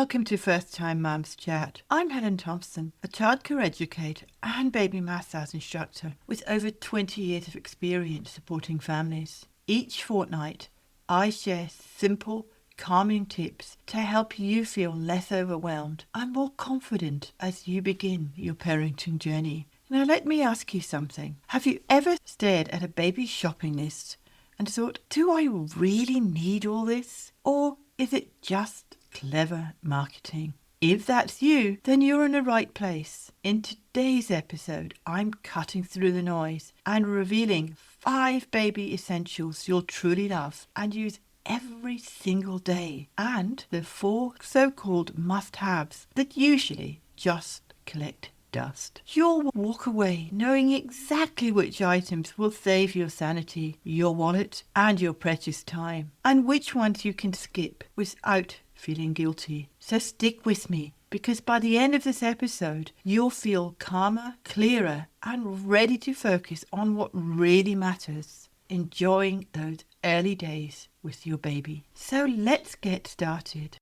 Welcome to First Time Mums Chat. I'm Helen Thompson, a childcare educator and baby massage instructor with over 20 years of experience supporting families. Each fortnight, I share simple, calming tips to help you feel less overwhelmed and more confident as you begin your parenting journey. Now let me ask you something. Have you ever stared at a baby shopping list and thought, do I really need all this? Or is it just clever marketing? If that's you, then you're in the right place. In today's episode, I'm cutting through the noise and revealing 5 baby essentials you'll truly love and use every single day, and the 4 so-called must-haves that usually just collect dust. You'll walk away knowing exactly which items will save your sanity, your wallet, and your precious time, and which ones you can skip without feeling guilty. So stick with me, because by the end of this episode, you'll feel calmer, clearer, and ready to focus on what really matters, enjoying those early days with your baby. So let's get started.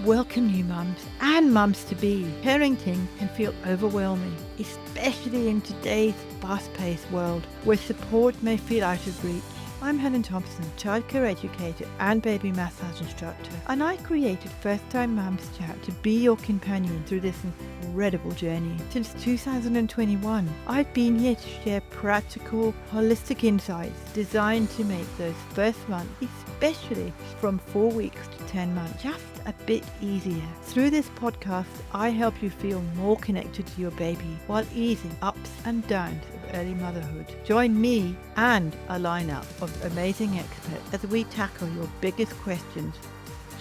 Welcome new mums and mums-to-be. Parenting can feel overwhelming, especially in today's fast-paced world where support may feel out of reach. I'm Helen Thompson, childcare educator and baby massage instructor, and I created First Time Mums Chat to be your companion through this incredible journey. Since 2021, I've been here to share practical, holistic insights designed to make those first months, especially from 4 weeks to 10 months, just a bit easier. Through this podcast, I help you feel more connected to your baby while easing ups and downs of early motherhood. Join me and a lineup of amazing experts as we tackle your biggest questions,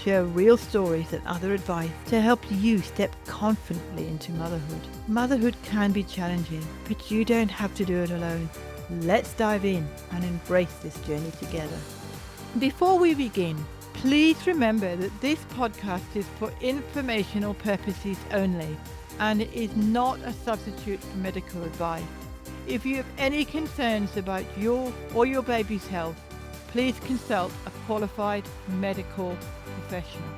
share real stories and other advice to help you step confidently into motherhood. Motherhood can be challenging, but you don't have to do it alone. Let's dive in and embrace this journey together. Before we begin, please remember that this podcast is for informational purposes only, and it is not a substitute for medical advice. If you have any concerns about your or your baby's health, please consult a qualified medical professional.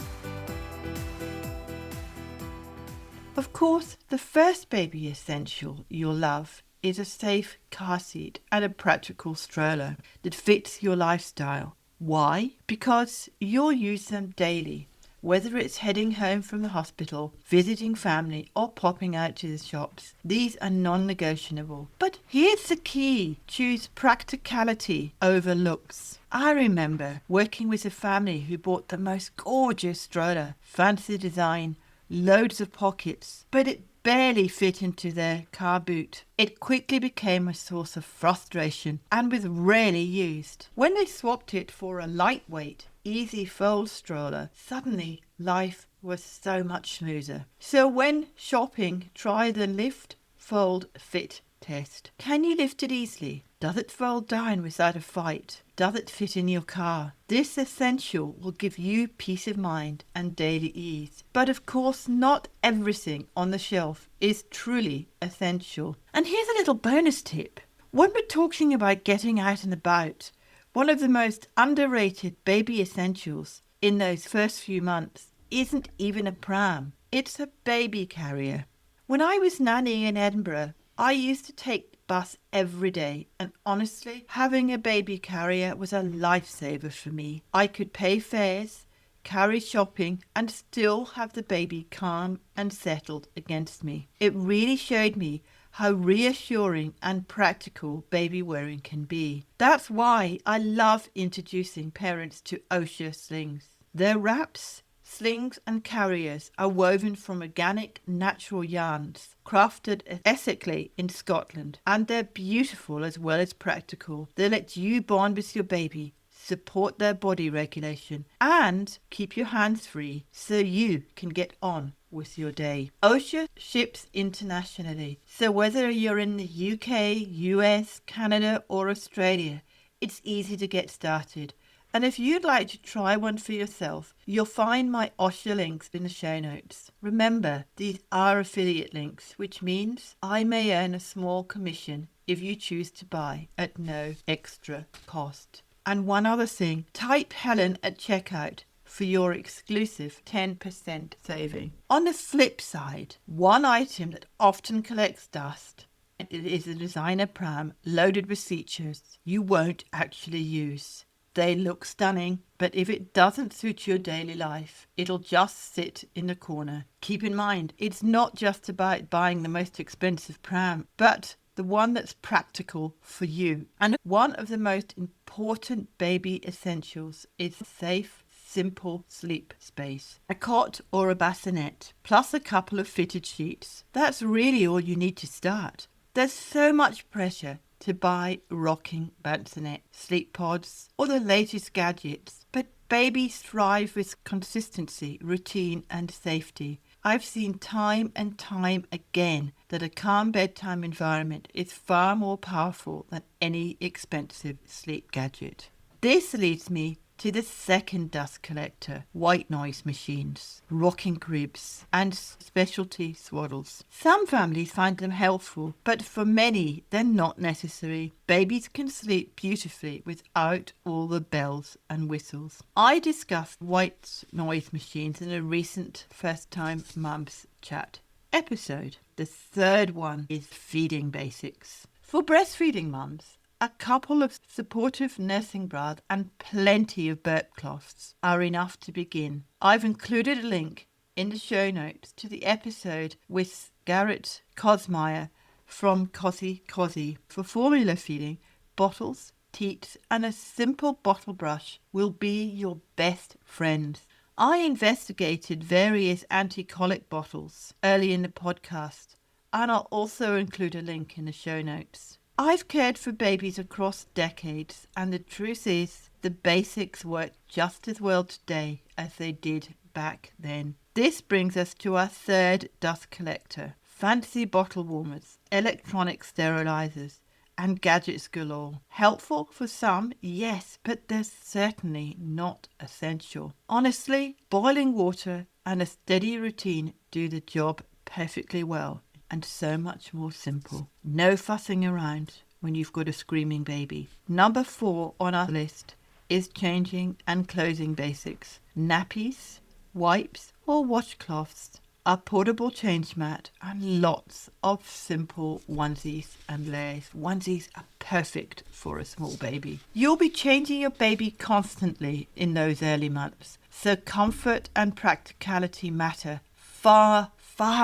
Of course, the first baby essential you'll love is a safe car seat and a practical stroller that fits your lifestyle. Why? Because you'll use them daily, whether it's heading home from the hospital, visiting family, or popping out to the shops. These are non-negotiable. But here's the key. Choose practicality over looks. I remember working with a family who bought the most gorgeous stroller, fancy design, loads of pockets, but it barely fit into their car boot. It quickly became a source of frustration and was rarely used. When they swapped it for a lightweight, easy fold stroller, suddenly life was so much smoother. So when shopping, try the lift, fold, fit test. Can you lift it easily? Does it fold down without a fight? Does it fit in your car? This essential will give you peace of mind and daily ease. But of course, not everything on the shelf is truly essential. And here's a little bonus tip. When we're talking about getting out and about, one of the most underrated baby essentials in those first few months isn't even a pram. It's a baby carrier. When I was nannying in Edinburgh, I used to take the bus every day, and honestly, having a baby carrier was a lifesaver for me. I could pay fares, carry shopping, and still have the baby calm and settled against me. It really showed me how reassuring and practical baby wearing can be. That's why I love introducing parents to Osher slings. Their wraps, slings and carriers are woven from organic natural yarns, crafted ethically in Scotland, and they're beautiful as well as practical. They let you bond with your baby, support their body regulation, and keep your hands free so you can get on with your day. Osher ships internationally, so whether you're in the UK, US, Canada or Australia, it's easy to get started And if you'd like to try one for yourself, you'll find my Osher links in the show notes. Remember, these are affiliate links, which means I may earn a small commission if you choose to buy at no extra cost. And one other thing, type Helen at checkout for your exclusive 10% saving. On the flip side, one item that often collects dust, it is a designer pram loaded with features you won't actually use. They look stunning, but if it doesn't suit your daily life, it'll just sit in the corner. Keep in mind, it's not just about buying the most expensive pram, but the one that's practical for you. And one of the most important baby essentials is safe, simple sleep space. A cot or a bassinet, plus a couple of fitted sheets. That's really all you need to start. There's so much pressure to buy rocking bassinet, sleep pods, or the latest gadgets, but babies thrive with consistency, routine, and safety. I've seen time and time again that a calm bedtime environment is far more powerful than any expensive sleep gadget. This leads me to the second dust collector, white noise machines, rocking cribs, and specialty swaddles. Some families find them helpful, but for many, they're not necessary. Babies can sleep beautifully without all the bells and whistles. I discussed white noise machines in a recent First Time Mums Chat episode. The third one is feeding basics. For breastfeeding mums, a couple of supportive nursing bras and plenty of burp cloths are enough to begin. I've included a link in the show notes to the episode with Garrett Cosmeyer from Cosy for formula feeding. Bottles, teats, and a simple bottle brush will be your best friends. I investigated various anti-colic bottles early in the podcast, and I'll also include a link in the show notes. I've cared for babies across decades, and the truth is the basics work just as well today as they did back then. This brings us to our third dust collector: fancy bottle warmers, electronic sterilizers, and gadgets galore. Helpful for some, yes, but they're certainly not essential. Honestly, boiling water and a steady routine do the job perfectly well. And so much more simple. No fussing around when you've got a screaming baby. Number 4 on our list is changing and clothing basics. Nappies, wipes, or washcloths, a portable change mat, and lots of simple onesies and layers. Onesies are perfect for a small baby. You'll be changing your baby constantly in those early months, so comfort and practicality matter far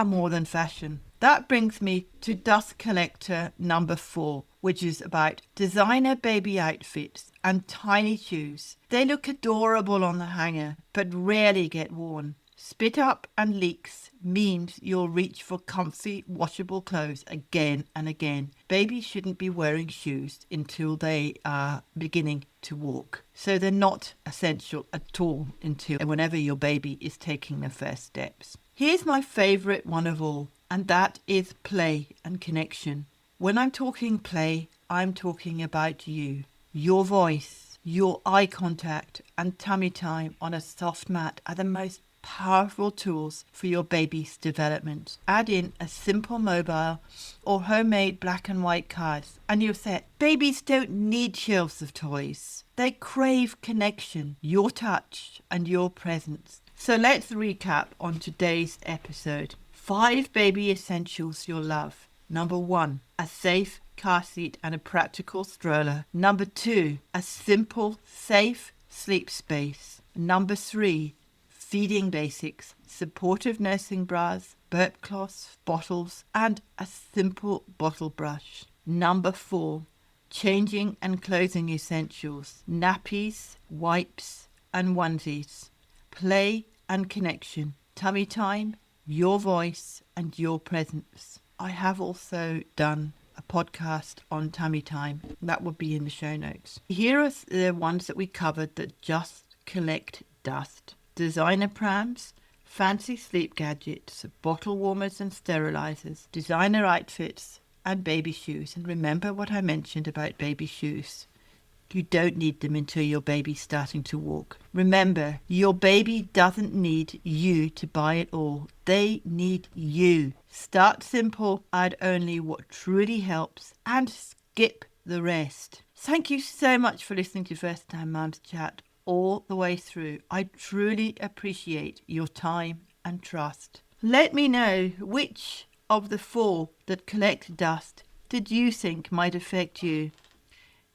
more than fashion. That brings me to dust collector number 4, which is about designer baby outfits and tiny shoes. They look adorable on the hanger, but rarely get worn. Spit up and leaks means you'll reach for comfy, washable clothes again and again. Babies shouldn't be wearing shoes until they are beginning to walk. So they're not essential at all until whenever your baby is taking their first steps. Here's my favourite one of all, and that is play and connection. When I'm talking play, I'm talking about you, your voice, your eye contact, and tummy time on a soft mat are the most powerful tools for your baby's development. Add in a simple mobile or homemade black and white cards and you're set. Babies don't need shelves of toys. They crave connection, your touch, and your presence. So let's recap on today's episode. 5 baby essentials you'll love. Number 1, a safe car seat and a practical stroller. Number 2, a simple, safe sleep space. Number 3, feeding basics, supportive nursing bras, burp cloths, bottles, and a simple bottle brush. Number 4, changing and clothing essentials, nappies, wipes, and onesies. Play and connection, tummy time, your voice, and your presence. I have also done a podcast on tummy time. That will be in the show notes. Here are the ones that we covered that just collect dust. Designer prams, fancy sleep gadgets, bottle warmers and sterilizers, designer outfits, and baby shoes. And remember what I mentioned about baby shoes. You don't need them until your baby's starting to walk. Remember, your baby doesn't need you to buy it all. They need you. Start simple, add only what truly helps, and skip the rest. Thank you so much for listening to First Time Mums Chat all the way through. I truly appreciate your time and trust. Let me know which of the 4 that collect dust did you think might affect you.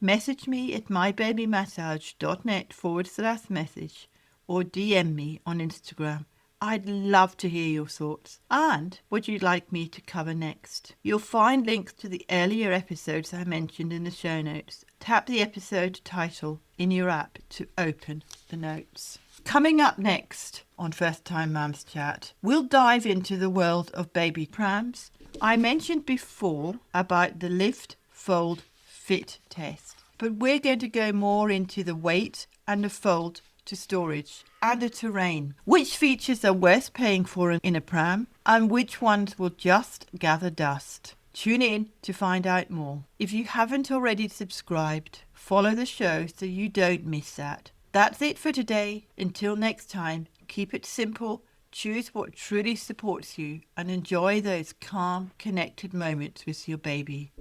Message me at mybabymassage.net/message or DM me on Instagram. I'd love to hear your thoughts and what you'd like me to cover next. You'll find links to the earlier episodes I mentioned in the show notes. Tap the episode title in your app to open the notes. Coming up next on First Time Mums Chat, we'll dive into the world of baby prams. I mentioned before about the lift, fold, fit test, but we're going to go more into the weight and the fold to storage and the terrain, which features are worth paying for in a pram and which ones will just gather dust. Tune in to find out more. If you haven't already subscribed, follow the show so you don't miss that. That's it for today. Until next time, keep it simple, choose what truly supports you, and enjoy those calm, connected moments with your baby.